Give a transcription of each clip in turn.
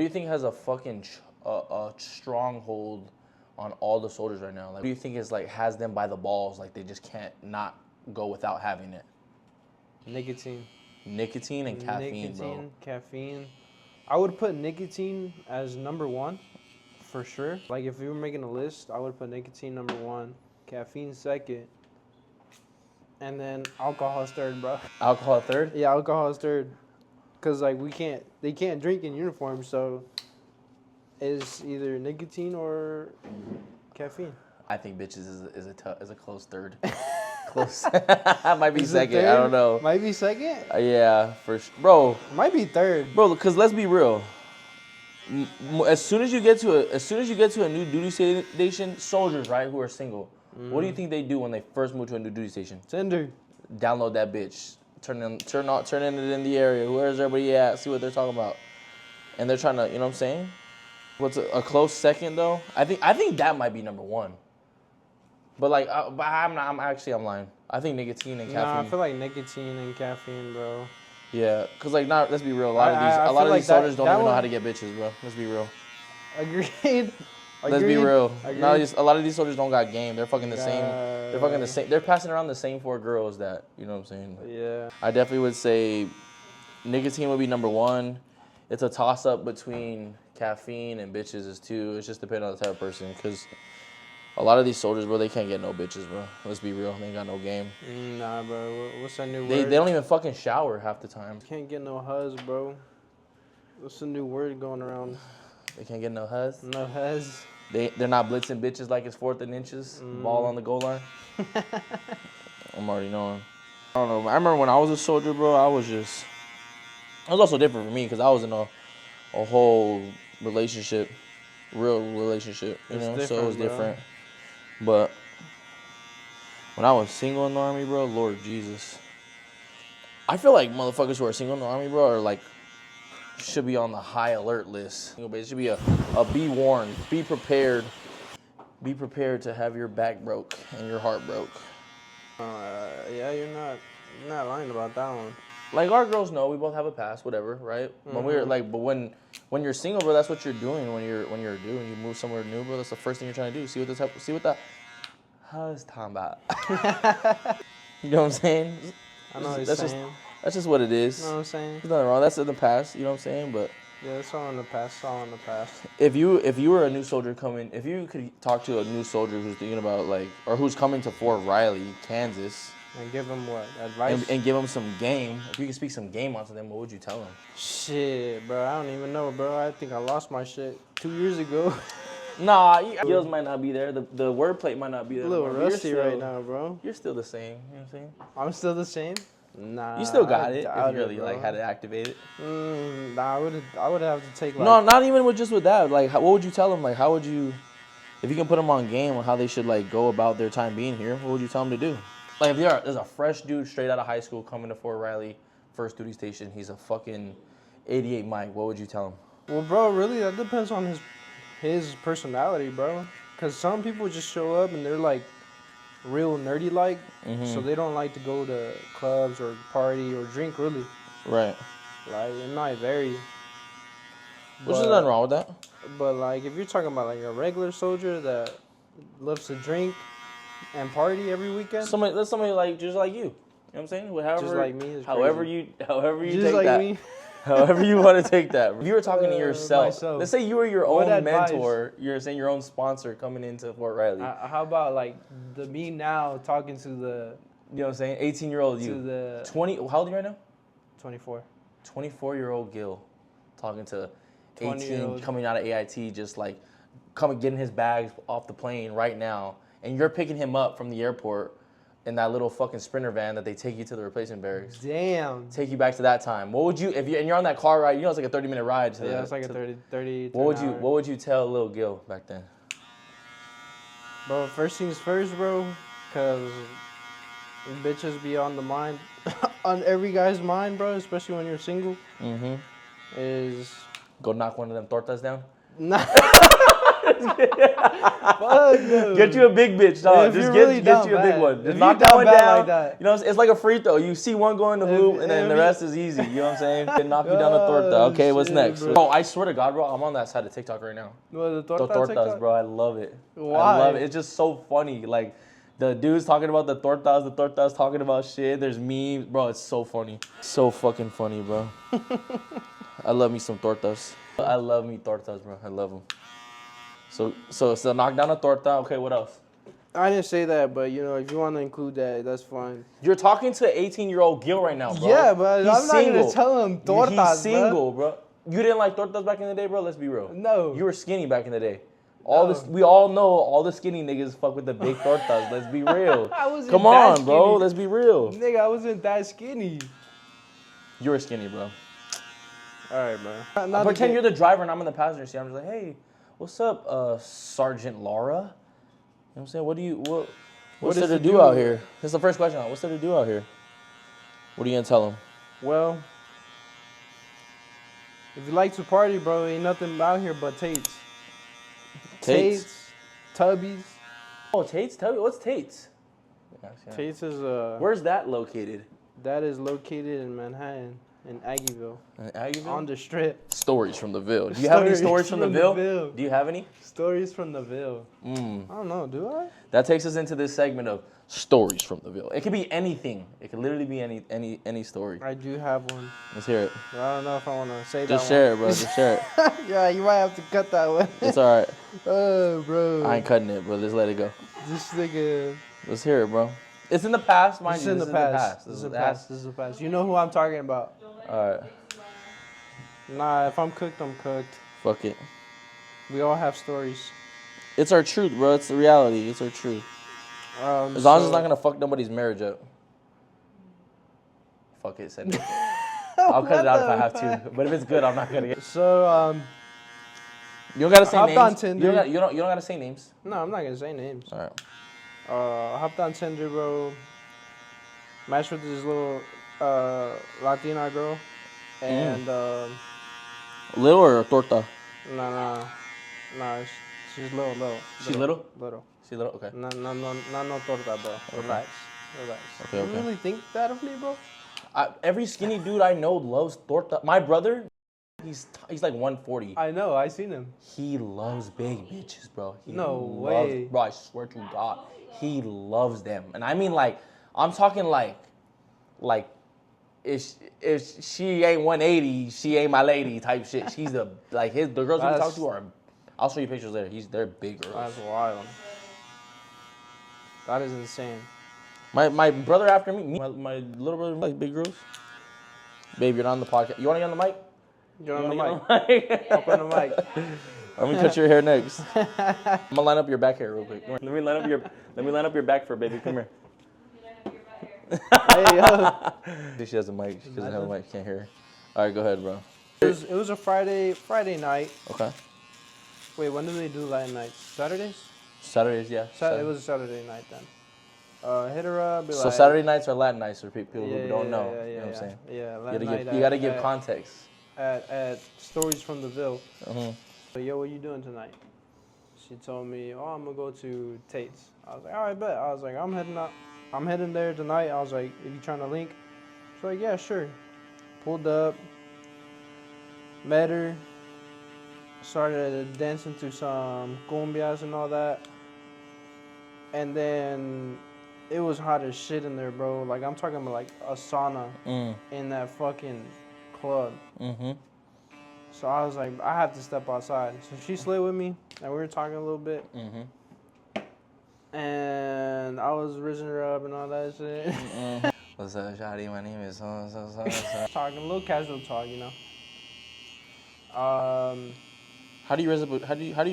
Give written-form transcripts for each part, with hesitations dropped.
you think has a fucking a stronghold on all the soldiers right now? Like, what do you think is like has them by the balls? Like they just can't not go without having it. Nicotine. Nicotine and caffeine, bro. Caffeine. I would put nicotine as number one, for sure. Like if you were making a list, I would put nicotine number one, caffeine second, and then alcohol is third, bro. Alcohol third? Yeah, alcohol is third. Cause like they can't drink in uniform, so it's either nicotine or caffeine. I think bitches is a close third. Close. Might be Is it second. third? I don't know. Might be second. Yeah, for sure, bro. Might be third. Bro, because let's be real. As soon as you get to a new duty station, soldiers, right, who are single, what do you think they do when they first move to a new duty station? Tinder. Download that bitch. Turn it in the area. Where's everybody at? See what they're talking about. And they're trying to, you know what I'm saying? What's a close second though? I think that might be number one. But like, I'm lying. I think nicotine and caffeine. Nah, I feel like nicotine and caffeine, bro. Yeah, cause like, let's be real. A lot of these soldiers don't even know how to get bitches, bro. Let's be real. Agreed. Let's be real. A lot of these soldiers don't got game. They're fucking the same. They're fucking the same. They're passing around the same four girls that, you know what I'm saying? Yeah. I definitely would say nicotine would be number one. It's a toss up between caffeine and bitches is two. It's just depending on the type of person. Cause a lot of these soldiers, bro, they can't get no bitches, bro. Let's be real. They ain't got no game. Nah, bro. What's that new word? They don't even fucking shower half the time. Can't get no huzz, bro. What's the new word going around? They can't get no huzz. No huzz. They're not blitzing bitches like it's 4th and inches. Ball on the goal line. I'm already knowing. I don't know. I remember when I was a soldier, bro, it was also different for me because I was in a whole relationship, real relationship, you know? So it was different. But when I was single in the Army, bro, Lord Jesus. I feel like motherfuckers who are single in the Army, bro, are like, should be on the high alert list. It should be a be warned, be prepared. Be prepared to have your back broke and your heart broke. Yeah, you're not lying about that one. Like our girls know we both have a past, whatever, right? When we're like, but when you're single, bro, that's what you're doing. When you move somewhere new, bro, that's the first thing you're trying to do. See what that how's talking about. You know what I'm saying? I know what you're saying. That's just what it is. You know what I'm saying? There's nothing wrong. That's in the past, you know what I'm saying? But yeah, it's all in the past. It's all in the past. If you were a new soldier coming, if you could talk to a new soldier who's thinking about like, or who's coming to Fort Riley, Kansas, and give them what advice and give them some game. If you could speak some game onto them, what would you tell them? Shit, bro, I don't even know, bro. I think I lost my shit 2 years ago. Nah, skills might not be there. The wordplay might not be there. A little rusty right now, bro. You're still the same. You know what I'm saying? I'm still the same. Nah, you still got it if you really like had to activate it. Nah, I would have to take like. No, not even with that. Like, what would you tell them? Like, how would you, if you can put them on game on how they should like go about their time being here? What would you tell them to do? Like, if there's a fresh dude straight out of high school coming to Fort Riley, first duty station, he's a fucking 88 Mike. What would you tell him? Well, bro, really, that depends on his personality, bro. Cause some people just show up and they're like real nerdy like, so they don't like to go to clubs or party or drink really. Right. Like it might vary. Which is nothing wrong with that. But like if you're talking about like a regular soldier that loves to drink and party every weekend, somebody like just like you. You know what I'm saying? However, just like me. However you just take like that. Me. However you want to take that. If you were talking to yourself, myself. Let's say you were your own advice? mentor, you're saying your own sponsor coming into Fort Riley. How about like the me now talking to the, you know what I'm saying, 18-year-old you. To the 20. How old are you right now? 24. 24-year-old Gil talking to 18 20-year-old. coming out of AIT, just like getting his bags off the plane right now, and you're picking him up from the airport in that little fucking Sprinter van that they take you to the replacement barracks. Damn. Take you back to that time. What would you, and you're on that car ride, you know it's like a 30-minute ride. It's like a 30 What would you tell little Gil back then? Bro, first things first, bro, because bitches be on the mind, on every guy's mind, bro, especially when you're single, is... Go knock one of them tortas down? Nah. Fuck no. Get you a big bitch, dog. If Just you're get, really get you a down big bad. one. If Just you're knock that down one bad down. like that. You know, it's like a free throw. You see one go in the hoop, and then if the you- rest is easy. You know what I'm saying? Then knock you down the torta. Okay, what's shit, next? bro. Bro, I swear to God, bro, I'm on that side of TikTok right now. What, the The torta tortas, TikTok? bro. I love it. Why? I love it. It's just so funny. Like, the dudes talking about the tortas talking about shit. There's memes. Bro, it's so funny. So fucking funny, bro. I love me some tortas. I love me tortas, bro. I love them. So knock down a torta. Okay, what else? I didn't say that, but you know, if you want to include that, that's fine. You're talking to an 18-year-old Gil right now, bro. Yeah, but He's I'm not single. gonna tell him tortas, He's single, bro. You didn't like tortas back in the day, bro? Let's be real. No. You were skinny back in the day. We all know all the skinny niggas fuck with the big tortas. Let's be real. I wasn't Come that on, bro. skinny. Let's be real. Nigga, I wasn't that skinny. You were skinny, bro. All right, bro. Not Pretend you're the driver and I'm in the passenger seat. I'm just like, hey, what's up, Sergeant Laura? You know what I'm saying? What's there to do out here? That's the first question. What's there to do out here? What are you gonna tell him? Well, if you like to party, bro, ain't nothing out here but Tate's. Tubbies. Oh, Tate's? Tell me, what's Tate's? Tate's is Where's that located? that is located in Manhattan, in Aggieville. In Aggieville? On the strip. Stories from the Ville. Do you have any stories from the Ville? Ville. Do you have any? Stories from the Ville. I don't know, do I? That takes us into this segment of stories from the Ville. It could be anything. It could literally be any story. I do have one. Let's hear it. But I don't know if I want to say Just that share it, bro. Just share it. one. Yeah, you might have to cut that one. It's all right. Oh, bro. I ain't cutting it, bro. Just let it go. This nigga. Let's hear it, bro. It's in the past, mind This you. is in the past. This This is is the the past. past. This is the past. You know who I'm talking about. All right. Nah, if I'm cooked, I'm cooked. Fuck it. We all have stories. It's our truth, bro. It's the reality. It's our truth. As long as it's not gonna fuck nobody's marriage up. Fuck it, said it. I'll cut it out if I have to. But if it's good, I'm not gonna get. So, You don't gotta say hopped on names. Tinder. You don't gotta say names. no, I'm not gonna say names. All right. I hopped on Tinder, bro. Matched with this little Latina girl, and Little or a torta? nah, she's little. She's little? Little. She's little. Okay. No torta, bro. Relax. Okay, You okay. really think that of me, bro? Every skinny dude I know loves torta. My brother, he's like 140. I know. I seen him. He loves big bitches, bro. No way. Bro, I swear to God, he loves them. And I mean, like, I'm talking like, if she ain't 180, she ain't my lady type shit. She's the girls we talk to are. I'll show you pictures later. They're big girls. That's wild. That is insane. My brother after me, my little brother likes big girls. Babe, you're not on the podcast. You want to get on the mic? You're on the mic. Up on the mic. I'm gonna cut your hair next. I'm gonna line up your back hair real quick. Let me line up your back for a baby. Come here. Hey, yo. She has a mic. She doesn't have a mic. Can't hear her. All right, go ahead, bro. It was a Friday night. Okay. Wait, when do they do Latin nights? Saturdays? Saturdays, yeah. It was a Saturday night then. Hit her up. So Saturday nights are Latin nights for people who don't know. Yeah, you know what I'm saying? Yeah, Latin night. You gotta give context. At Stories from the Ville. Mm-hmm. So, yo, what you doing tonight? She told me, oh, I'm gonna go to Tate's. I was like, all right, bet. I was like, I'm heading there tonight. I was like, if you trying to link? She's like, yeah, sure. Pulled up. Met her. Started dancing to some cumbias and all that. And then it was hot as shit in there, bro. Like, I'm talking about like a sauna in that fucking club. Mm-hmm. So I was like, I have to step outside. So she slid with me, and we were talking a little bit. Mm-hmm. And I was raising her up and all that shit. What's up, shawty? My name is so. Talking a little casual talk, you know. How do you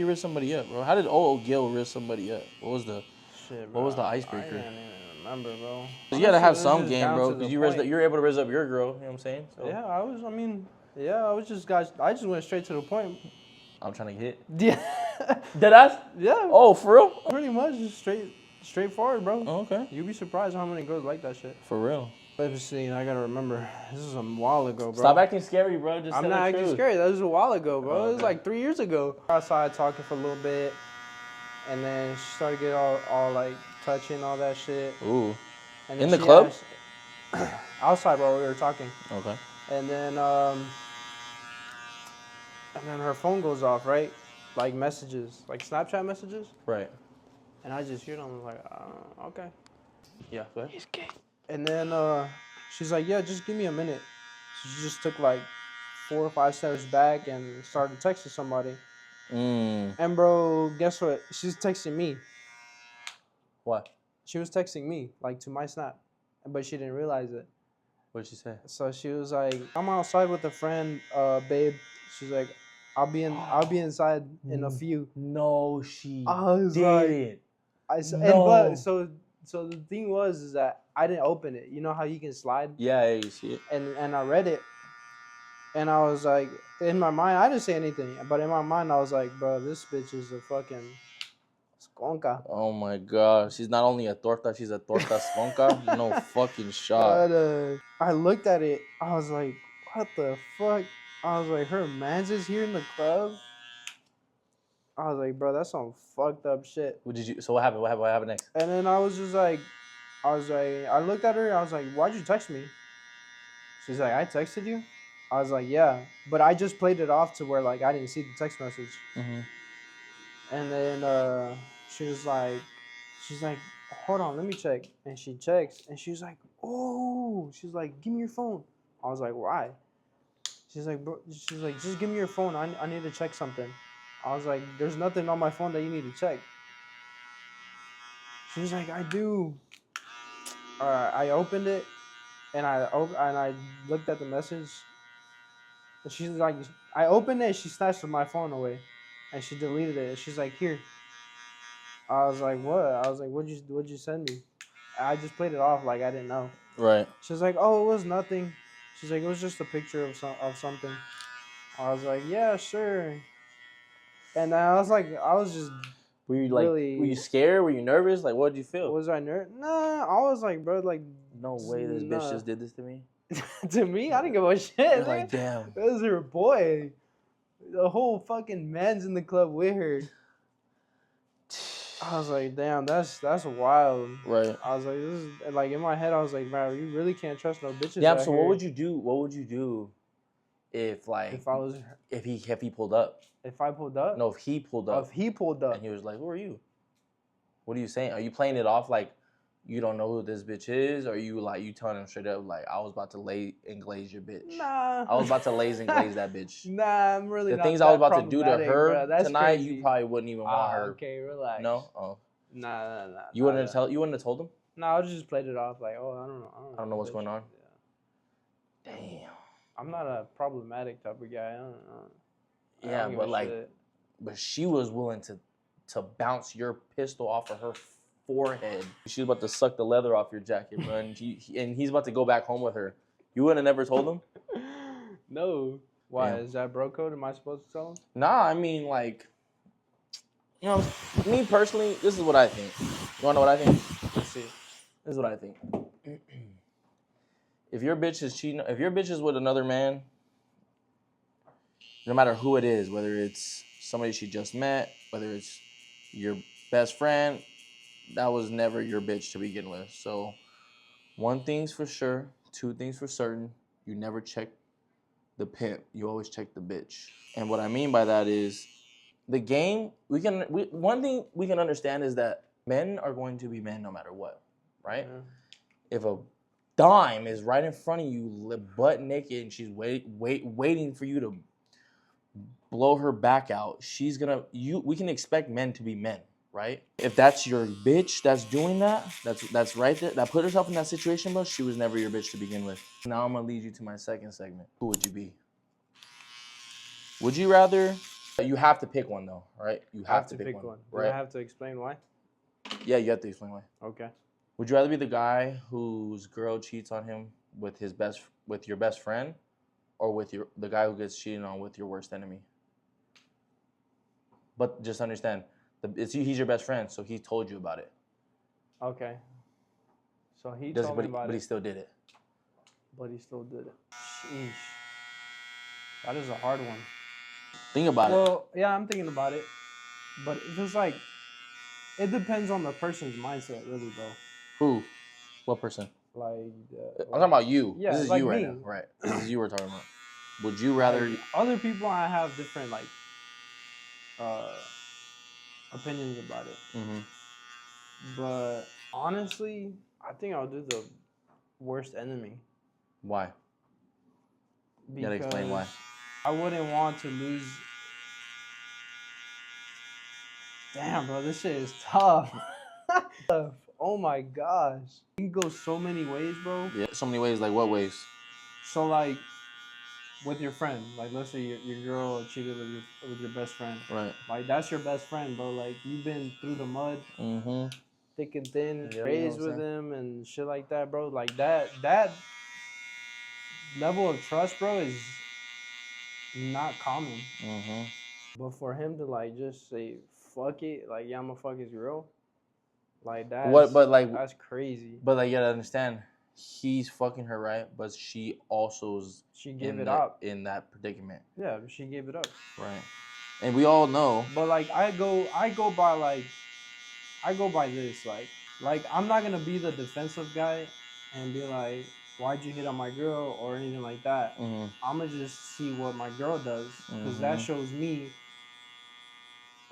raise somebody up, bro? How did old Gil raise somebody up? What was the icebreaker? I can't even remember, bro. You gotta have some game, bro, because because you're able to raise up your girl. You know what I'm saying? So. Yeah, I just went straight to the point. I'm trying to get hit. Yeah. Deadass? Yeah. Oh, for real? Pretty much, just straightforward, bro. Oh, okay. You'd be surprised how many girls like that shit. For real. Let me see. I gotta remember. This is a while ago, bro. Stop acting scary, bro. Just I'm tell not the acting truth. scary. That was a while ago, bro. Oh, It was okay. like 3 years ago. Outside talking for a little bit, and then she started getting all like touching all that shit. Ooh. And In the club? Outside, bro. We were talking, Okay. and then her phone goes off, right? Like messages, like Snapchat messages. Right. And I just hear them. I'm like, okay. Yeah, go ahead. He's gay. And then she's like, yeah, just give me a minute. So she just took like 4 or 5 steps back and started texting somebody. And bro, guess what? She's texting me. What? She was texting me, like to my Snap, but she didn't realize it. What did she say? So she was like, I'm outside with a friend, babe. She's like, I'll be inside in a few. No, she I was didn't. So the thing was is that I didn't open it. You know how you can slide? Yeah, you see it. And I read it, and I was like, in my mind, I didn't say anything, but in my mind, I was like, bro, this bitch is a fucking skonka. Oh my god, she's not only a torta, she's a torta skonka. No fucking shot. But I looked at it, I was like, what the fuck? I was like, her man's is here in the club. I was like, bro, that's some fucked up shit. So what happened? What happened next? And then I was just like, I looked at her. I was like, why'd you text me? She's like, I texted you. I was like, yeah, but I just played it off to where like I didn't see the text message. Mm-hmm. And then she's like, hold on, let me check. And she checks, and she's like, oh, she's like, give me your phone. I was like, why? She's like, bro, just give me your phone. I need to check something. I was like, there's nothing on my phone that you need to check. She's like, I do. I opened it, and I looked at the message. And she's like, I opened it, she snatched my phone away, and she deleted it. And she's like, here. I was like, what? I was like, what'd you send me? I just played it off like I didn't know. Right. She's like, oh, it was nothing. She's like, it was just a picture of something. I was like, yeah, sure. And I was just. Were you scared? Were you nervous? Like, what did you feel? Was I nervous? Nah, I was like, bro, like. No way this bitch just did this to me. To me, I didn't give a shit. You're like, damn. That was her boy. The whole fucking man's in the club with her. I was like, damn, that's wild. Right. I was like, this is like in my head. I was like, man, you really can't trust no bitches. Yeah. So what would you do? What would you do if he pulled up? If I pulled up? No, if he pulled up. If he pulled up. And he was like, who are you? What are you saying? Are you playing it off like you don't know who this bitch is? Or are you like, you telling him straight up like, I was about to lay and glaze your bitch? Nah. I was about to laze and glaze that bitch. Nah, I'm really the not things that I was about to do to her bro. tonight, Crazy. you probably wouldn't even want her. Okay, relax. No? Oh. Nah. You wouldn't have told him? No, I just played it off like, oh, I don't know what's going on. Yeah. Damn. I'm not a problematic type of guy. I don't know. Yeah, but like, but she was willing to bounce your pistol off of her forehead. She was about to suck the leather off your jacket, bro, and he's about to go back home with her. You wouldn't have never told him? No. Why? Damn. Is that bro code? Am I supposed to tell him? Nah, I mean, like, you know, me personally, this is what I think. You wanna know what I think? Let's see. This is what I think. If your bitch is cheating, if your bitch is with another man, no matter who it is, whether it's somebody she just met, whether it's your best friend, that was never your bitch to begin with. So, one thing's for sure, two things for certain, you never check the pimp, you always check the bitch. And what I mean by that is, the game, one thing we can understand is that men are going to be men no matter what, right? Yeah. If a dime is right in front of you, butt naked, and she's waiting for you to blow her back out, we can expect men to be men, right? If that's your bitch that's doing that, that's right there, that put herself in that situation, bro, she was never your bitch to begin with. Now I'm gonna lead you to my second segment. Who would you be? Would you rather? You have to pick one though, right? You have to pick one. Right? Do I have to explain why? Yeah, you have to explain why. Okay. Would you rather be the guy whose girl cheats on him with your best friend, or with the guy who gets cheated on with your worst enemy? But just understand, he's your best friend, so he told you about it. Okay. So he told me about it. But he still did it. but he still did it. Sheesh. That is a hard one. Think about it. Well, yeah, I'm thinking about it. But it's just like, it depends on the person's mindset, really, bro. Who? What person? Like, I'm talking about you. Yeah, this is like you right me. now. Right. This is you we're talking about. Would you rather... Like, other people, I have different, like, opinions about it. Mm-hmm. But honestly, I think I'll do the worst enemy. Why? You gotta explain why. I wouldn't want to lose. Damn, bro, this shit is tough. Oh my gosh. It can go so many ways, bro. Yeah, so many ways. Like what ways? So, like, with your friend, like, let's say your girl cheated with your best friend. Right. Like, that's your best friend, bro. Like, you've been through the mud, thick and thin, raised with him and shit like that, bro. Like, that level of trust, bro, is not common. But for him to, like, just say, fuck it, like, yeah, I'm gonna fuck his girl, like, that's crazy. But, like, you gotta understand, he's fucking her, right? But she also's she gave it up in that predicament. Yeah, she gave it up. Right. And we all know. But, like, I go by this, like I'm not gonna be the defensive guy and be like, why'd you hit on my girl or anything like that. I'm gonna just see what my girl does, because that shows me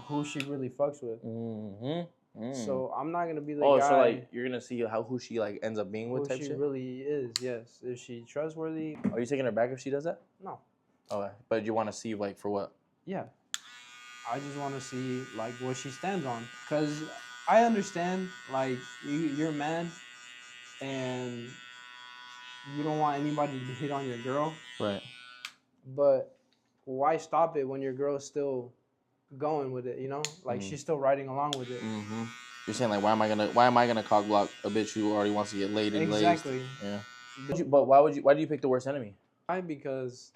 who she really fucks with. So I'm not gonna be the guy. So, like, you're gonna see who she, like, ends up being with, type shit? Who she really is, yes. Is she trustworthy? Are you taking her back if she does that? No. Okay. But you want to see, like, for what? Yeah. I just want to see, like, what she stands on. Because I understand, like, you're a man and you don't want anybody to hit on your girl. Right. But why stop it when your girl's still going with it, you know? Like, she's still riding along with it. You're saying, like, why am I gonna cock block a bitch who already wants to get laid and exactly. Lazed? Yeah. But why do you pick the worst enemy? Why? Because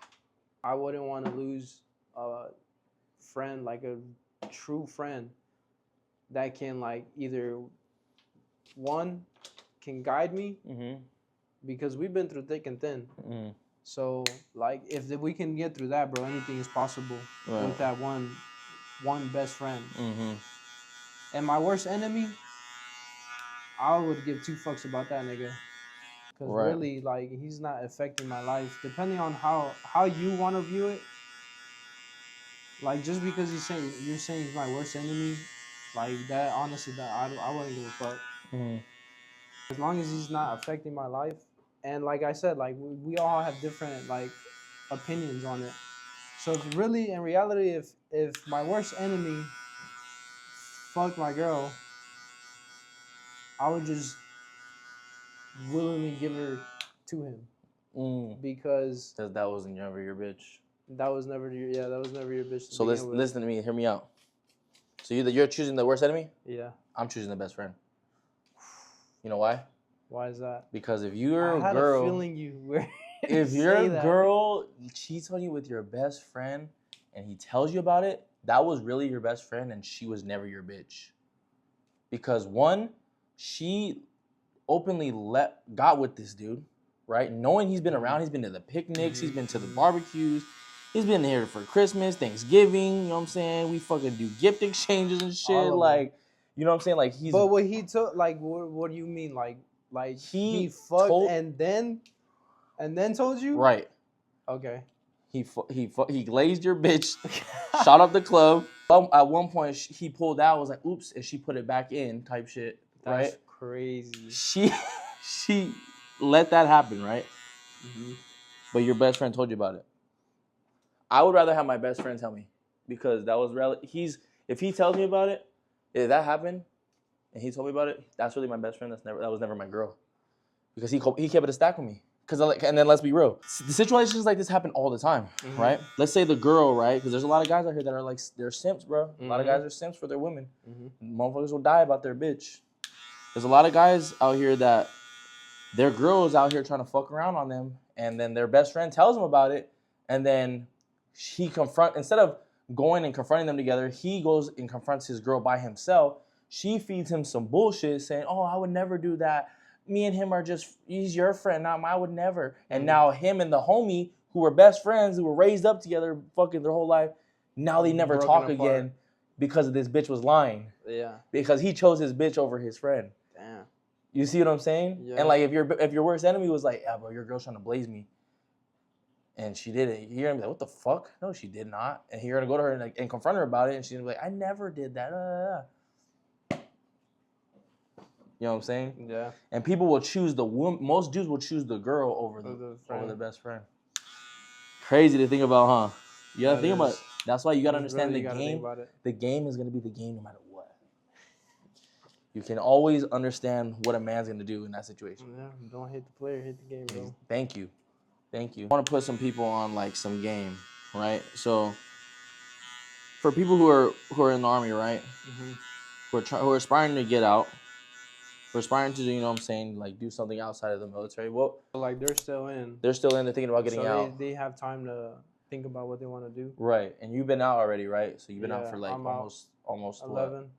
I wouldn't want to lose a friend, like a true friend that can, like, either one can guide me, because we've been through thick and thin. So, like, if we can get through that, bro, anything is possible with that one best friend. And my worst enemy, I would give two fucks about that nigga. Because really, like, he's not affecting my life. Depending on how you want to view it. Like, just because you're saying he's my worst enemy, like, that, honestly, that I wouldn't give a fuck. As long as he's not affecting my life. And like I said, like, we all have different, like, opinions on it. So if really, in reality, if my worst enemy fucked my girl, I would just willingly give her to him. Because that was never your bitch. That was never your bitch. So listen to me, hear me out. So you're choosing the worst enemy? Yeah. I'm choosing the best friend. You know why? Why is that? Because if you're I a girl, had a feeling you were. If your girl cheats on you with your best friend and he tells you about it, that was really your best friend and she was never your bitch. Because one, she openly got with this dude, right? Knowing he's been around, he's been to the picnics, he's been to the barbecues, he's been here for Christmas, Thanksgiving, you know what I'm saying? We fucking do gift exchanges and shit, like, you know what I'm saying? Like, he's... But what he took, like, what do you mean? Like he fucked and then told you? Right. Okay. He glazed your bitch, shot up the club. At one point, he pulled out, was like, oops, and she put it back in, type shit, right? That's crazy. She let that happen, right? But your best friend told you about it. I would rather have my best friend tell me, because that was if he tells me about it, if that happened, and he told me about it, that's really my best friend. That was never my girl, because he kept it a stack with me. And then let's be real, the situations like this happen all the time, right? Let's say the girl, right? Because there's a lot of guys out here that are like, they're simps, bro. A lot of guys are simps for their women. Motherfuckers will die about their bitch. There's a lot of guys out here that their girl is out here trying to fuck around on them, and then their best friend tells them about it, and then instead of going and confronting them together, he goes and confronts his girl by himself. She feeds him some bullshit saying, oh, I would never do that. me and him are just, he's your friend, I would never. And now him and the homie who were best friends, who were raised up together fucking their whole life, now they never talk again because this bitch was lying. Yeah. Because he chose his bitch over his friend. Damn. You see what I'm saying? Yeah. And like if your worst enemy was like, yeah, bro, your girl's trying to blaze me, and she did it, you're gonna be like, what the fuck? No, she did not. And you're gonna go to her and, like, and confront her about it, and she's gonna be like, I never did that. You know what I'm saying? Yeah. And people will choose the woman. Most dudes will choose the girl over the best friend. Crazy to think about, huh? You gotta think about it. That's why you gotta understand the game. The game is gonna be the game no matter what. You can always understand what a man's gonna do in that situation. Yeah, don't hate the player, hate the game, bro. Thank you. I want to put some people on like some game, right? So for people who are in the army, right? Mm-hmm. Who are aspiring to get out, who are aspiring to, you know what I'm saying, like do something outside of the military. Well, like they're still in. They're thinking about getting out. They have time to think about what they want to do. Right, and you've been out already, right? So you've been out for like almost 11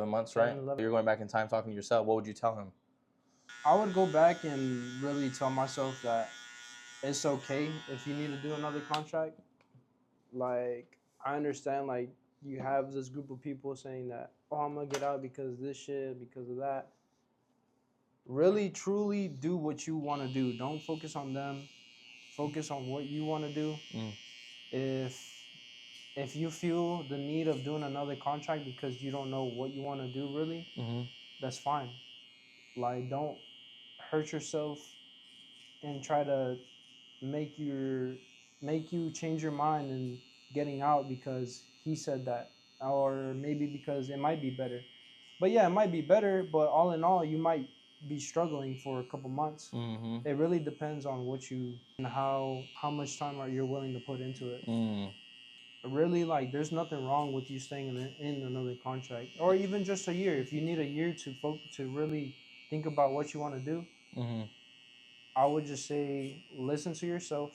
months, right? 11. You're going back in time talking to yourself. What would you tell him? I would go back and really tell myself that it's okay if you need to do another contract. Like, I understand, like, you have this group of people saying that, oh, I'm going to get out because of this shit, because of that. Really, truly do what you want to do. Don't focus on them. Focus on what you want to do. If you feel the need of doing another contract because you don't know what you want to do really, that's fine. Like, don't hurt yourself and try to make you change your mind and getting out because he said that, or maybe because it might be better. But yeah, it might be better, but all in all, you might be struggling for a couple months. It really depends on what you and how much time you're willing to put into it. Really, like, there's nothing wrong with you staying in another contract, or even just a year. If you need a year to really think about what you want to do, I would just say listen to yourself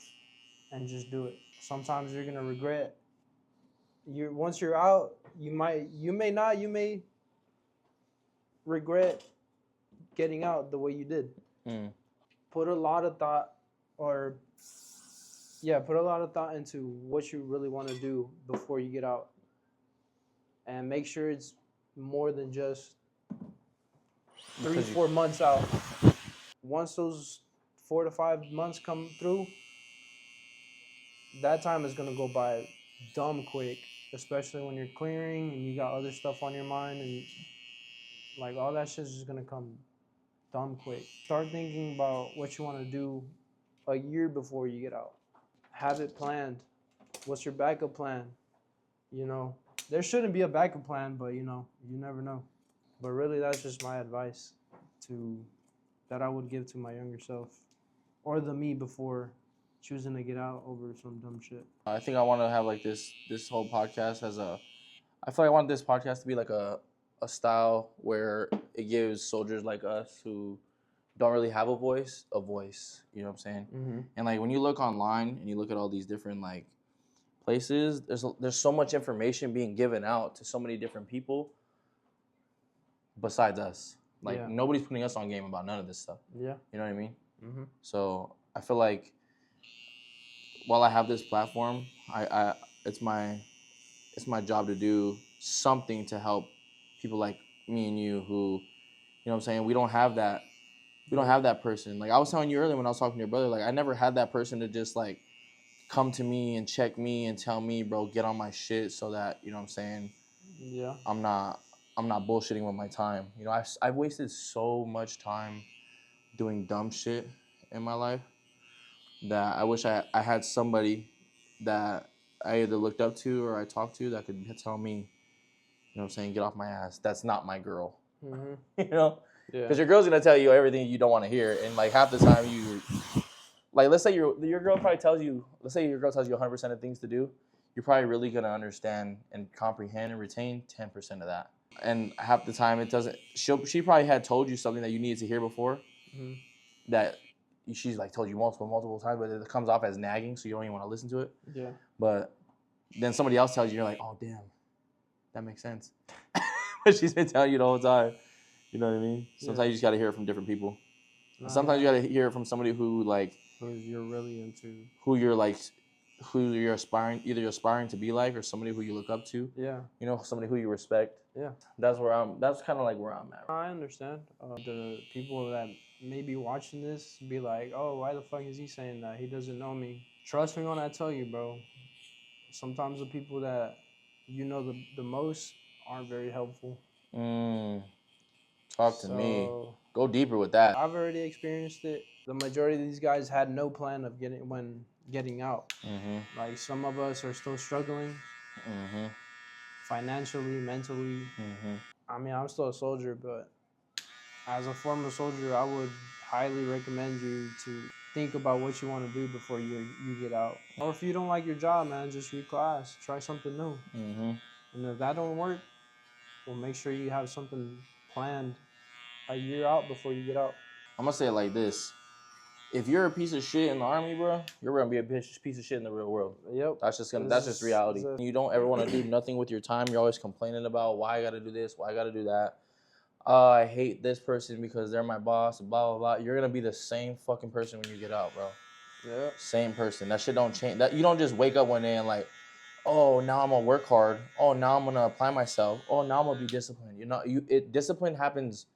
and just do it. Sometimes you're gonna regret. Once you're out, you may regret getting out the way you did. Put a lot of thought, into what you really want to do before you get out, and make sure it's more than just 3-4 months out. Once those 4 to 5 months come through, that time is gonna go by dumb quick, especially when you're clearing and you got other stuff on your mind, and like all that shit's just gonna come dumb quick. Start thinking about what you want to do a year before you get out. Have it planned. What's your backup plan? You know, there shouldn't be a backup plan, but you know, you never know. But really, that's just my advice that I would give to my younger self, or the me before choosing to get out over some dumb shit. I think I want to have like this whole podcast I feel like I want this podcast to be like a style where it gives soldiers like us who don't really have a voice. You know what I'm saying? And like when you look online and you look at all these different like places, there's so much information being given out to so many different people besides us. Like nobody's putting us on game about none of this stuff. Yeah. You know what I mean? So I feel like while I have this platform, it's my job to do something to help people like me and you who, you know what I'm saying, we don't have that person. Like I was telling you earlier when I was talking to your brother, like I never had that person to just like come to me and check me and tell me, bro, get on my shit so that, you know what I'm saying, I'm not bullshitting with my time. You know, I've wasted so much time doing dumb shit in my life that I wish I had somebody that I either looked up to or I talked to that could tell me, you know what I'm saying, get off my ass. That's not my girl. You know? Because your girl's going to tell you everything you don't want to hear. And like half the time like let's say your girl probably tells you, let's say your girl tells you 100% of things to do. You're probably really going to understand and comprehend and retain 10% of that. And half the time it doesn't, she probably had told you something that you needed to hear before that she's like told you multiple times, but it comes off as nagging, so you don't even want to listen to it. Yeah. But then somebody else tells you, you're like, oh damn, that makes sense. But she's been telling you the whole time. You know what I mean? Sometimes you just gotta hear it from different people. Sometimes you gotta hear it from somebody who like who you're really into, who you're aspiring, either you're aspiring to be like, or somebody who you look up to. Yeah. You know, somebody who you respect. Yeah. That's kind of like where I'm at. I understand. The people that may be watching this be like, oh, why the fuck is he saying that? He doesn't know me. Trust me when I tell you, bro. Sometimes the people that you know the most aren't very helpful. Talk to me. Go deeper with that. I've already experienced it. The majority of these guys had no plan of getting out. Like some of us are still struggling financially, mentally. I mean, I'm still a soldier, but as a former soldier, I would highly recommend you to think about what you want to do before you get out. Or if you don't like your job, man, just reclass, try something new. And if that don't work, well, make sure you have something planned a year out before you get out. I'm gonna say it like this: if you're a piece of shit in the army, bro, you're gonna be a piece of shit in the real world. Yep. That's just reality. You don't ever want to do nothing with your time. You're always complaining about why I gotta do this, why I gotta do that. I hate this person because they're my boss, blah, blah, blah. You're going to be the same fucking person when you get out, bro. Yeah. Same person. That shit don't change. You don't just wake up one day and like, oh, now I'm going to work hard. Oh, now I'm going to apply myself. Oh, now I'm going to be disciplined. Discipline happens.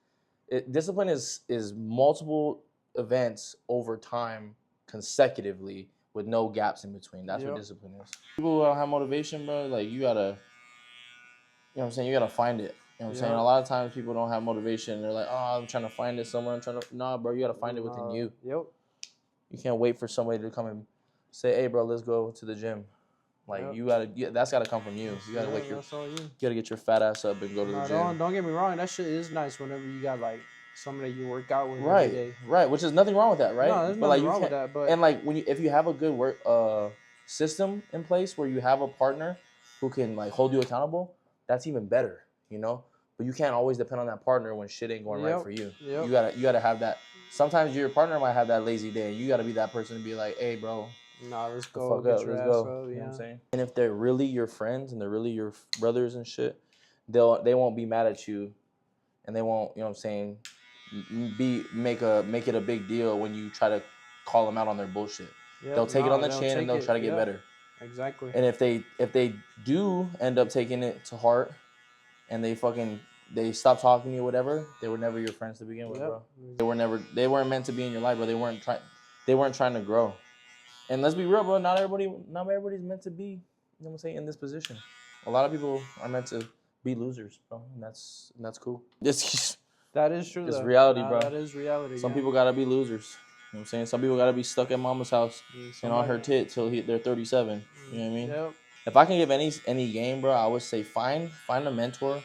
Discipline is multiple events over time consecutively with no gaps in between. That's what discipline is. People who don't have motivation, bro, like you got to, you know what I'm saying? You got to find it. You know what I'm saying? A lot of times people don't have motivation. They're like, oh, I'm trying to find it somewhere. Nah, bro, you got to find it within you. Yep. You can't wait for somebody to come and say, hey, bro, let's go to the gym. Like, that's got to come from you. You got to get your fat ass up and go to the gym. Don't get me wrong. That shit is nice whenever you got, like, somebody you work out with every day. Right, which is nothing wrong with that, right? No, there's nothing wrong with that. But and, like, if you have a good work system in place where you have a partner who can, like, hold you accountable, that's even better, you know? But you can't always depend on that partner when shit ain't going right for you. You gotta have that. Sometimes your partner might have that lazy day, and you gotta be that person to be like, "Hey, bro, let's go. Let's go. You know what I'm saying? And if they're really your friends and they're really your brothers and shit, they won't be mad at you, and they won't, you know what I'm saying, make it a big deal when you try to call them out on their bullshit. They'll take it on the chin and they'll try to get better. Exactly. And if they do end up taking it to heart, and they stop talking to you, whatever, they were never your friends to begin with, bro. They weren't meant to be in your life, bro. They weren't trying to grow. And let's be real, bro. Not everybody's meant to be, you know what I'm saying, in this position. A lot of people are meant to be losers, bro. And that's cool. That is true. It's reality, bro. That is reality. Some people gotta be losers. You know what I'm saying? Some people gotta be stuck at mama's house and on her tit till they're 37. You know what I mean? Yep. If I can give any game, bro, I would say find a mentor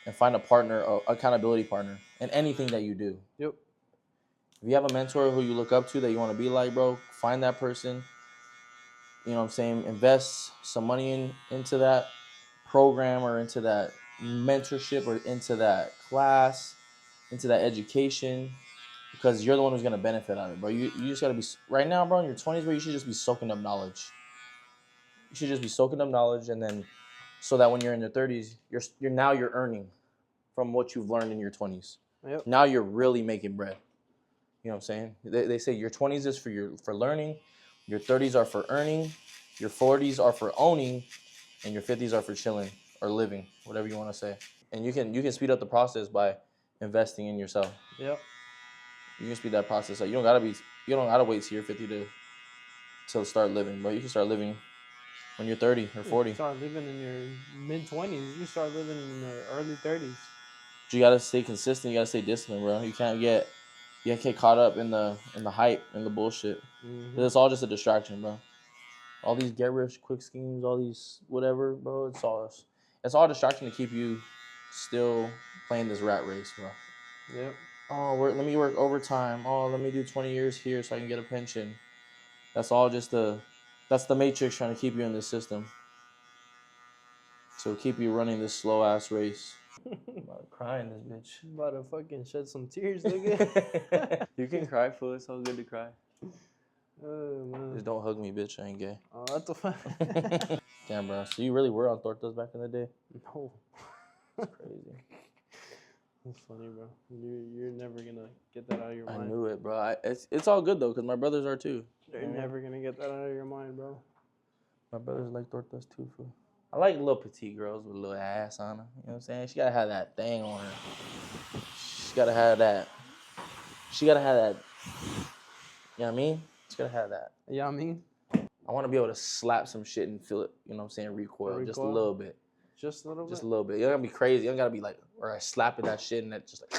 and find a partner, accountability partner in anything that you do. Yep. If you have a mentor who you look up to that you want to be like, bro, find that person. You know what I'm saying? Invest some money into that program or into that mentorship or into that class, into that education, because you're the one who's going to benefit out of it, bro. You just got to be, right now, bro, in your 20s, bro, you should just be soaking up knowledge. You should just be soaking up knowledge, and then so that when you're in your 30s, you're earning from what you've learned in your 20s. Yep. Now you're really making bread. You know what I'm saying? They say your 20s is for learning, your 30s are for earning, your 40s are for owning, and your 50s are for chilling or living, whatever you want to say. And you can speed up the process by investing in yourself. Yep. You can speed that process up. You don't gotta wait till you're 50 to start living, bro. You can start living when you're 30 or 40. You start living in your mid-20s. You start living in the early 30s. But you gotta stay consistent. You gotta stay disciplined, bro. You can't get caught up in the hype and the bullshit. It's all just a distraction, bro. All these get rich quick schemes, all these whatever, bro. It's all distraction to keep you still playing this rat race, bro. Yep. Oh, let me work overtime. Oh, let me do 20 years here so I can get a pension. That's all just that's the matrix trying to keep you in this system. So keep you running this slow ass race. I'm about to cry in this bitch. I'm about to fucking shed some tears, nigga. You can cry, fool. It's all good to cry. Oh, man. Just don't hug me, bitch. I ain't gay. Oh, what the fuck? Damn, bro. So you really were on tortas back in the day? No. That's crazy. That's funny, bro. You're never gonna get that out of your I mind. knew it, bro. It's all good though, because my brothers are too. You're never gonna get that out of your mind, bro. My brothers like tortas too, fool. I like little petite girls with a little ass on her. You know what I'm saying? She gotta have that thing on her. She gotta have that. She gotta have that. You know what I mean? She gotta have that. Yeah, I mean, I want to be able to slap some shit and feel it. You know what I'm saying? Recoil just a little bit. Just a little bit. Just a little bit. You don't gotta be crazy. You don't gotta be like, or I slap at that shit and that just like.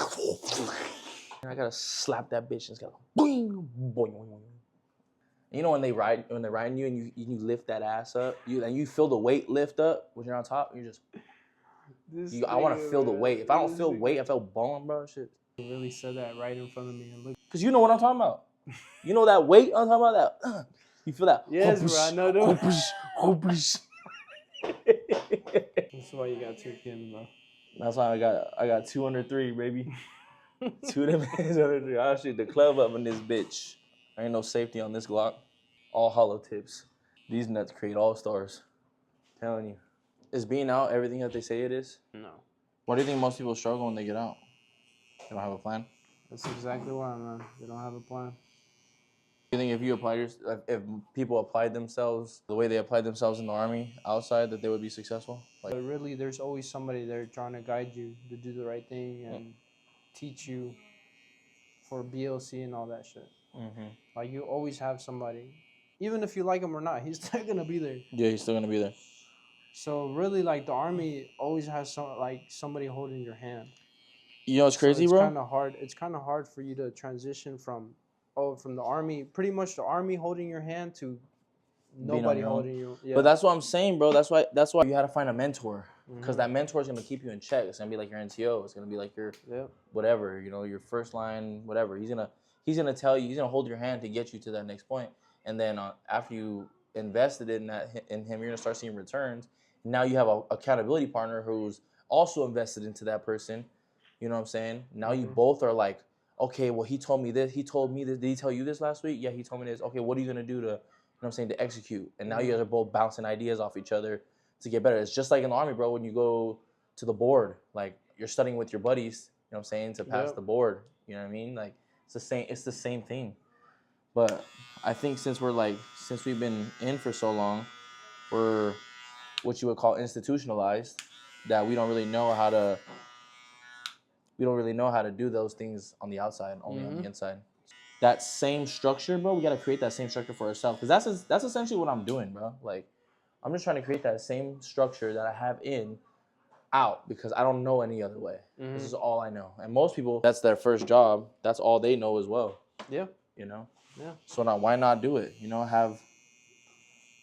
And I gotta slap that bitch and it's gotta boing, boing, boing, boing. You know when they're riding you and you lift that ass up, you feel the weight lift up when you're on top. You just, I want to feel the weight. If I don't feel weight, I feel bone, bro. Shit. You really said that right in front of me. And look. Cause you know what I'm talking about. You know that weight I'm talking about. That you feel that. Yes, bro. I know that. That's why you got 2 kids, bro. That's why I got 203, baby. 2 of them hands under 3. I'll shoot the club up in this bitch. There ain't no safety on this Glock. All hollow tips. These nuts create all stars. I'm telling you. Is being out everything that they say it is? No. Why do you think most people struggle when they get out? They don't have a plan? That's exactly why, man. They don't have a plan. You think if people applied themselves the way they applied themselves in the Army outside, that they would be successful? Like, But really, there's always somebody there trying to guide you to do the right thing and teach you for BLC and all that shit. mm-hmm. Like, you always have somebody. Even if you like him or not, he's still going to be there. Yeah, he's still going to be there. So, really, like, the Army always has somebody holding your hand. You know what's crazy, it's bro? Kind of hard. It's kind of hard for you to transition from the Army, pretty much the Army holding your hand to nobody holding you. Yeah. But that's what I'm saying, bro. That's why you had to find a mentor, because that mentor is gonna keep you in check. It's gonna be like your NTO. It's gonna be like your whatever, you know, your first line, whatever. He's gonna tell you. He's gonna hold your hand to get you to that next point. And then after you invested in him, you're gonna start seeing returns. Now you have a accountability partner who's also invested into that person. You know what I'm saying? Now you both are like, okay, well, he told me this. He told me this. Did he tell you this last week? Yeah, he told me this. Okay, what are you gonna do to, you know what I'm saying, to execute? And now you guys are both bouncing ideas off each other to get better. It's just like in the Army, bro. When you go to the board, like you're studying with your buddies, you know what I'm saying, to pass the board. You know what I mean? Like it's the same. It's the same thing. But I think since we've been in for so long, we're what you would call institutionalized, that we don't really know how to do those things on the outside, only on the inside. That same structure, bro, we got to create that same structure for ourselves. Because that's essentially what I'm doing, bro. Like, I'm just trying to create that same structure that I have out, because I don't know any other way. This is all I know. And most people, that's their first job. That's all they know as well. Yeah. You know? Yeah. So now, why not do it? You know,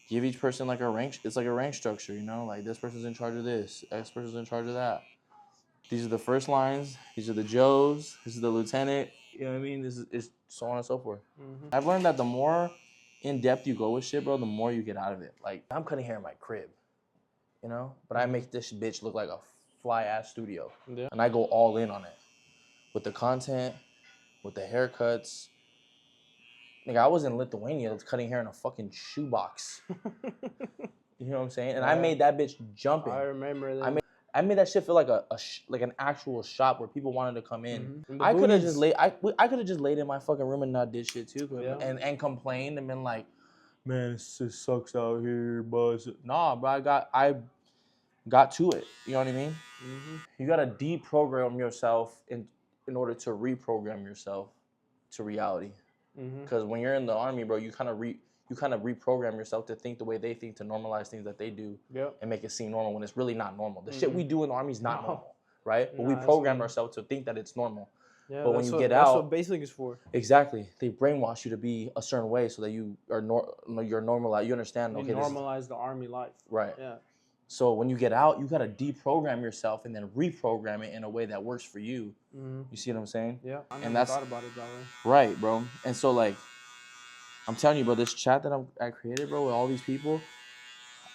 give each person like a rank. It's like a rank structure, you know? Like, this person's in charge of this. This person's in charge of that. These are the first lines. These are the Joes. This is the lieutenant. You know what I mean? This is so on and so forth. I've learned that the more in depth you go with shit, bro, the more you get out of it. Like, I'm cutting hair in my crib, you know? But I make this bitch look like a fly-ass studio. Yeah. And I go all in on it. With the content, with the haircuts. Nigga, I was in Lithuania cutting hair in a fucking shoebox. You know what I'm saying? And I made that bitch jumping. I remember that. I made that shit feel like like an actual shop where people wanted to come in. I could have just laid in my fucking room and not did shit too, and complained and been like, man, it just sucks out here, buzz. Nah, bro, I got to it. You know what I mean? You gotta deprogram yourself in order to reprogram yourself to reality. Because when you're in the Army, bro, you kind of reprogram yourself to think the way they think, to normalize things that they do, and make it seem normal when it's really not normal. The shit we do in the Army is not normal, right? But we programmed ourselves to think that it's normal. Yeah, but when you get out, that's what basic is for. Exactly, they brainwash you to be a certain way so that you are you're normal. You understand? You normalize the Army life, right? Yeah. So when you get out, you gotta deprogram yourself and then reprogram it in a way that works for you. You see what I'm saying? Yeah, I never thought about it that way. Right, bro. And so, like, I'm telling you, bro, this chat that I created, bro, with all these people,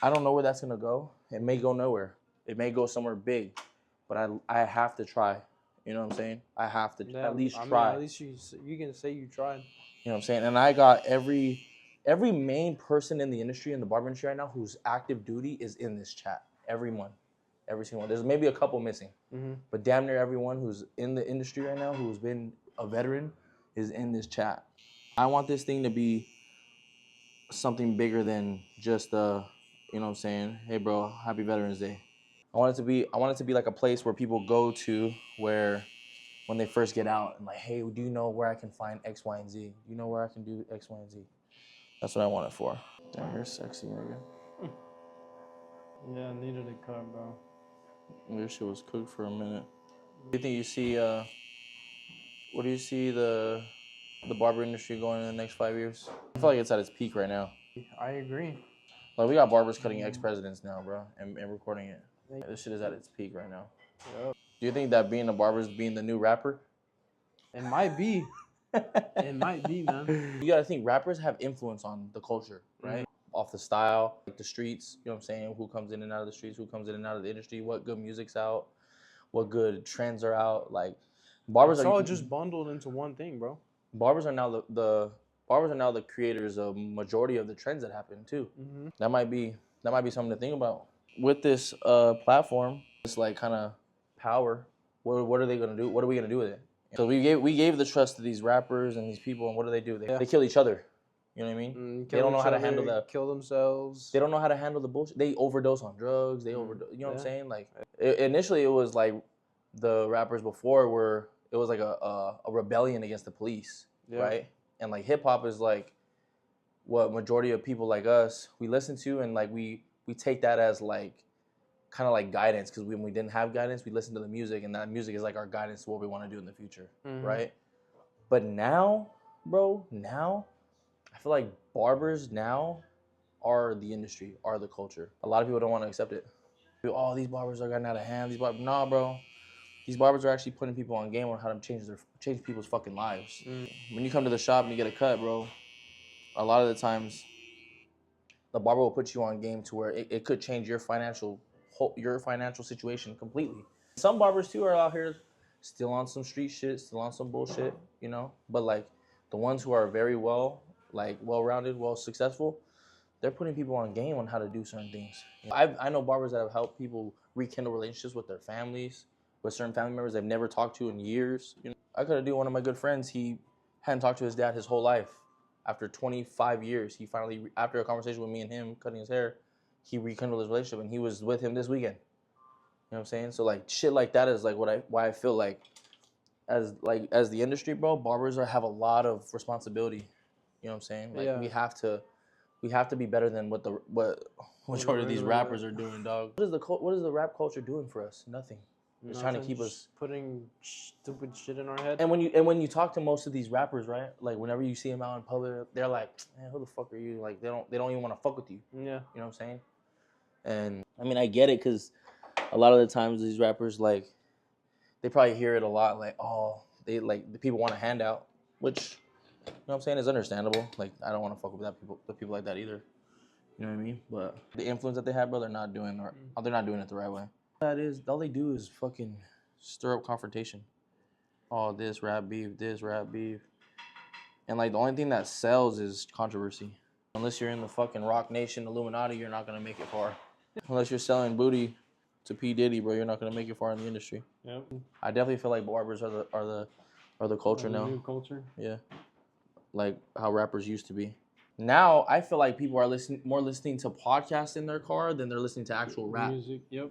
I don't know where that's gonna go. It may go nowhere. It may go somewhere big, but I have to try. You know what I'm saying? I have to at least try. At least you can say you tried. You know what I'm saying? And I got every main person in the industry, in the barber industry right now, who's active duty is in this chat. Everyone. Every single one. There's maybe a couple missing, Mm-hmm. but damn near everyone who's in the industry right now, who's been a veteran, is in this chat. I want this thing to be something bigger than just you know what I'm saying, hey bro, happy Veterans Day. I want it to be like a place where people go to where when they first get out and like, hey, do you know where I can find X, Y, and Z? Do you know where I can do X, Y, and Z? That's what I want it for. Damn, you're sexy, nigga. Yeah, I needed a cut, bro. Your shit was cooked for a minute. Do you think you see what do you see the barber industry going in the next 5 years? I feel like it's at its peak right now. I agree. Like we got barbers cutting ex-presidents now, bro, and recording it. This shit is at its peak right now. Yep. Do you think that being a barber is being the new rapper? It might be. It might be, man. You gotta think rappers have influence on the culture, right? Mm-hmm. Off the style, like the streets, you know what I'm saying? Who comes in and out of the streets, who comes in and out of the industry, what good music's out, what good trends are out. Like barbers It's are all just bundled into one thing, bro. Barbers are now the barbers are now the creators of majority of the trends that happen too. Mm-hmm. That might be something to think about. With this platform, this like kind of power, what are they gonna do? What are we gonna do with it? So we gave the trust to these rappers and these people, and what do? They kill each other. You know what I mean? They don't know how to handle kill themselves. They don't know how to handle the bullshit. They overdose on drugs. They overdose. You know what I'm saying? Like initially, it was like the rappers before it was like a rebellion against the police, right? And like hip hop is like what majority of people like us we listen to, and like we take that as like kind of like guidance, because when we didn't have guidance, we listened to the music, and that music is like our guidance to what we want to do in the future, right? But now, bro, I feel like barbers now are the industry, are the culture. A lot of people don't want to accept it. Oh, these barbers are getting out of hand. These barbers, nah, bro. These barbers are actually putting people on game on how to change people's fucking lives. When you come to the shop and you get a cut, bro, a lot of the times the barber will put you on game to where it could change your financial situation completely. Some barbers too are out here still on some street shit, still on some bullshit, you know. But like the ones who are very well-rounded, successful, they're putting people on game on how to do certain things. I know barbers that have helped people rekindle relationships with their families, with certain family members they've never talked to in years. You know, I could have do one of my good friends. He hadn't talked to his dad his whole life. After 25 years, he finally, after a conversation with me and him cutting his hair, he rekindled his relationship, and he was with him this weekend. You know what I'm saying? So like shit like that is like why I feel like as the industry, bro, barbers have a lot of responsibility. You know what I'm saying? Like we have to be better than what majority of these rappers are doing, dog. What is the rap culture doing for us? Nothing. It's trying to keep us putting stupid shit in our head. And when you talk to most of these rappers, right? Like whenever you see them out in public, they're like, "Man, who the fuck are you?" Like they don't even want to fuck with you. Yeah. You know what I'm saying? And I mean, I get it, because a lot of the times these rappers, like, they probably hear it a lot, like, oh, they like the people want a handout, which, you know what I'm saying, is understandable. Like I don't want to fuck with people like that either. You know what I mean? But the influence that they have, bro, they're not doing it the right way. That is, all they do is fucking stir up confrontation. Oh, this rap beef. And like the only thing that sells is controversy. Unless you're in the fucking Rock Nation Illuminati, you're not gonna make it far. Unless you're selling booty to P. Diddy, bro, you're not gonna make it far in the industry. Yep. I definitely feel like barbers are the culture now. New culture. Yeah. Like how rappers used to be. Now I feel like people are listening to podcasts in their car than they're listening to actual rap. Music. Yep.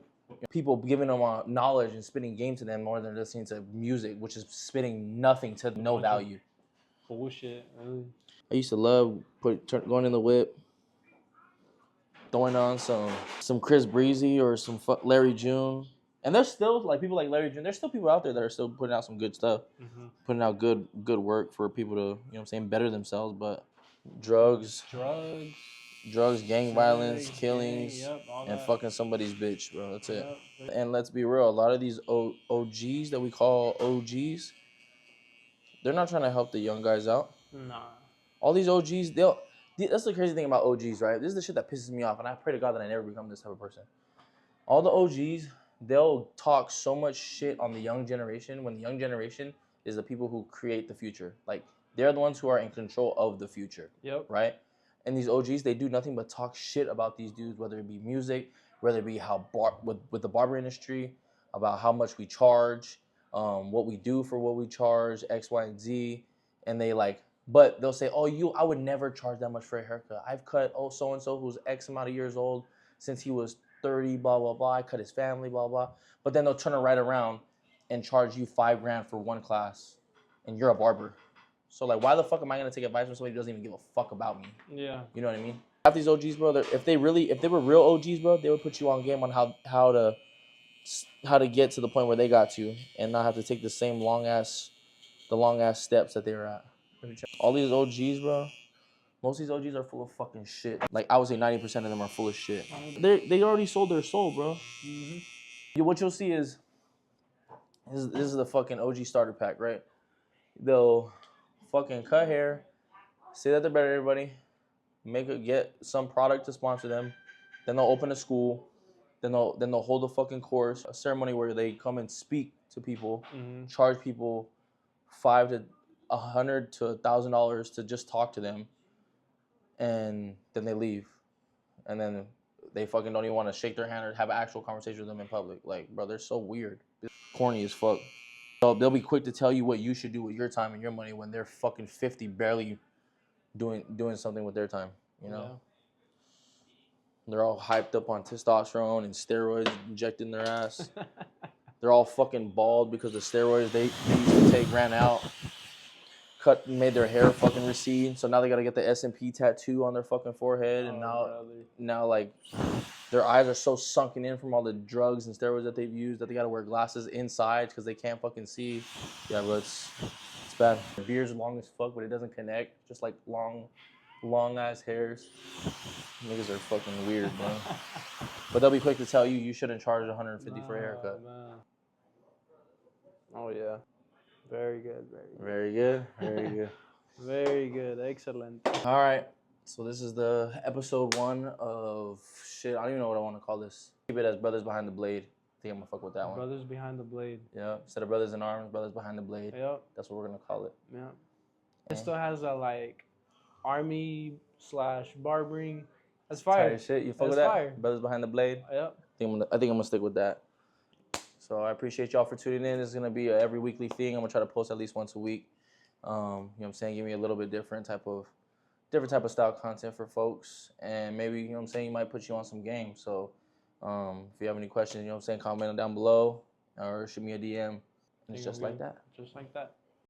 People giving them knowledge and spitting game to them more than listening to music, which is spitting nothing to no value. Bullshit. Really. I used to love going in the whip, throwing on some Chris Breezy or some Larry June. And there's still like people like Larry June. There's still people out there that are still putting out some good stuff, putting out good work for people to, you know what I'm saying, better themselves. But drugs, gang violence, killings, and fucking somebody's bitch, bro. That's it. And let's be real, a lot of these OGs that we call OGs, they're not trying to help the young guys out. Nah. All these OGs, that's the crazy thing about OGs, right? This is the shit that pisses me off, and I pray to God that I never become this type of person. All the OGs, they'll talk so much shit on the young generation when the young generation is the people who create the future. Like, they're the ones who are in control of the future. Yep. Right? And these OGs, they do nothing but talk shit about these dudes, whether it be music, whether it be how with the barber industry, about how much we charge, what we do for what we charge, X, Y, and Z, and they like, but they'll say, oh, I would never charge that much for a haircut. I've cut so and so who's X amount of years old since he was 30, blah blah blah. I cut his family, blah blah. But then they'll turn it right around and charge you $5,000 for one class, and you're a barber. So like, why the fuck am I gonna take advice from somebody who doesn't even give a fuck about me? Yeah. You know what I mean? Half these OGs, bro, if they were real OGs, bro, they would put you on game on how to get to the point where they got to, and not have to take the long ass steps that they were at. All these OGs, bro, most of these OGs are full of fucking shit. Like, I would say 90% of them are full of shit. They already sold their soul, bro. What you'll see is this is the fucking OG starter pack, right? They'll fucking cut hair, say that they're better than everybody, get some product to sponsor them, then they'll open a school, then they'll hold a fucking course, a ceremony where they come and speak to people, charge people $500 to $100 to $1,000 to just talk to them, and then they leave, and then they fucking don't even want to shake their hand or have an actual conversation with them in public. Like, bro, they're so weird, corny as fuck. They'll be quick to tell you what you should do with your time and your money when they're fucking 50, barely doing something with their time, you know? Yeah. They're all hyped up on testosterone and steroids injected in their ass. They're all fucking bald because the steroids they used to take ran out. Made their hair fucking recede, so now they gotta get the S&P tattoo on their fucking forehead, and now like their eyes are so sunken in from all the drugs and steroids that they've used that they gotta wear glasses inside because they can't fucking see. Yeah, but it's bad. The beard's long as fuck, but it doesn't connect. Just like long ass hairs. Niggas are fucking weird, bro. But they'll be quick to tell you shouldn't charge $150 for a haircut. Man. Oh yeah. Very good. Very good. Very good. Very good. Excellent. All right. So this is the episode 1 of shit. I don't even know what I want to call this. Keep it as Brothers Behind the Blade. I think I'm gonna fuck with that one. Brothers Behind the Blade. Yeah. Instead of Brothers in Arms, Brothers Behind the Blade. Yep. That's what we're gonna call it. Yeah. It still has that like army / barbering. That's fire. Tight shit. You fuck with that? Fire. Brothers Behind the Blade. Yep. I think I'm gonna stick with that. So I appreciate y'all for tuning in. This is gonna be a every weekly thing. I'm gonna try to post at least once a week. You know what I'm saying? Give me a little bit different type of style content for folks, and maybe, you know what I'm saying, you might put you on some game. So if you have any questions, you know what I'm saying, comment down below or shoot me a DM. And it's just like that. Just like that.